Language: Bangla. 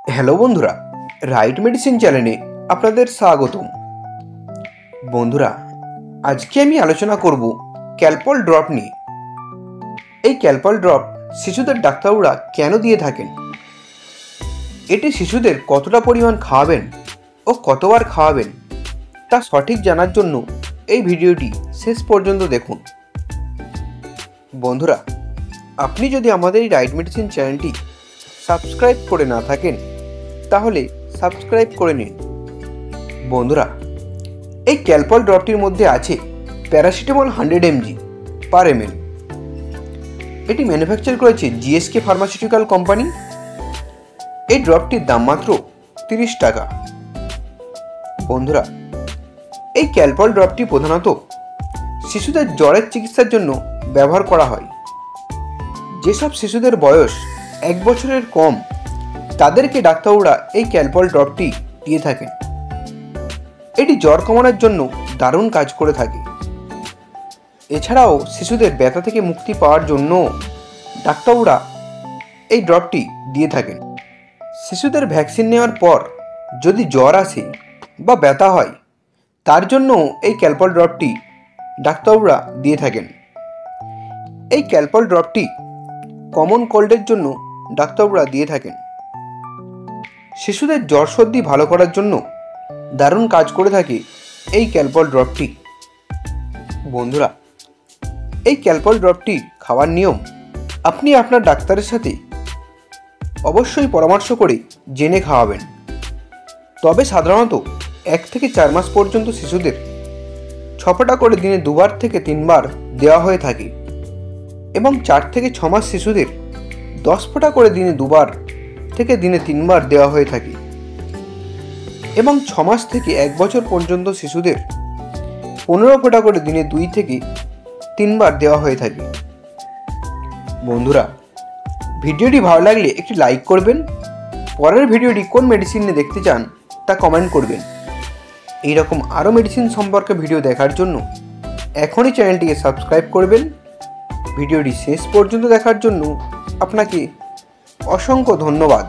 হ্যালো বন্ধুরা, রাইট মেডিসিন চ্যানেলে আপনাদের স্বাগতম। বন্ধুরা, আজকে আমি আলোচনা করব ক্যালপল ড্রপ নিয়ে। এই ক্যালপল ড্রপ শিশুদের ডাক্তাররা কেন দিয়ে থাকেন, এটি শিশুদের কতটা পরিমাণ খাওয়াবেন ও কতবার খাওয়াবেন তা সঠিক জানার জন্য এই ভিডিওটি শেষ পর্যন্ত দেখুন। বন্ধুরা, আপনি যদি আমাদের এই রাইট মেডিসিন চ্যানেলটি সাবস্ক্রাইব করে না থাকেন তাহলে সাবস্ক্রাইব করে নিন। বন্ধুরা, এই ক্যালপল ড্রপটির মধ্যে আছে প্যারাসিটামল 100 mg পার ml। এটি ম্যানুফ্যাকচার করেছে জিএসকে ফার্মাসিউটিক্যাল কোম্পানি। এই ড্রপটির দাম মাত্র 30 টাকা। বন্ধুরা, এই ক্যালপল ড্রপটি প্রধানত শিশুদের জ্বরের চিকিৎসার জন্য ব্যবহার করা হয়। যেসব শিশুদের বয়স 1 বছরের কম তাদেরকে ডাক্তাররা এই ক্যালপল ড্রপটি দিয়ে থাকেন। এটি জ্বর কমানোর জন্য দারুণ কাজ করে থাকে। এছাড়াও শিশুদের ব্যথা থেকে মুক্তি পাওয়ার জন্য ডাক্তাররা এই ড্রপটি দিয়ে থাকেন। শিশুদের ভ্যাকসিন নেওয়ার পর যদি জ্বর আসে বা ব্যথা হয় তার জন্য এই ক্যালপল ড্রপটি ডাক্তাররা দিয়ে থাকেন। এই ক্যালপল ড্রপটি কমন কোল্ডের জন্য ডাক্তাররা দিয়ে থাকেন। শিশুদের জ্বর সর্দি ভালো করার জন্য দারুণ কাজ করে থাকে এই ক্যালপল ড্রপটি। বন্ধুরা, এই ক্যালপল ড্রপটি খাওয়ার নিয়ম আপনি আপনার ডাক্তারের সাথে অবশ্যই পরামর্শ করে জেনে খাওয়াবেন। তবে সাধারণত 1 থেকে 4 মাস পর্যন্ত শিশুদের 6 ফোঁটা করে দিনে 2বার থেকে 3বার দেওয়া হয়ে থাকে এবং 4 থেকে 6 মাস শিশুদের 10 ফোঁটা করে দিনে 2বার থেকে দিনে 3বার দেওয়া হয়ে থাকে এবং 6 মাস থেকে 1 বছর পর্যন্ত শিশুদের 15 ফোঁটা করে দিনে 2 থেকে 3বার দেওয়া হয়ে থাকে। বন্ধুরা, ভিডিওটি ভালো লাগলে একটি লাইক করবেন। পরের ভিডিওটি কোন মেডিসিন নিয়ে দেখতে চান তা কমেন্ট করবেন। এইরকম আরও মেডিসিন সম্পর্কে ভিডিও দেখার জন্য এখনই চ্যানেলটিকে সাবস্ক্রাইব করবেন। ভিডিওটি শেষ পর্যন্ত দেখার জন্য আপনাকে অসংখ্য ধন্যবাদ।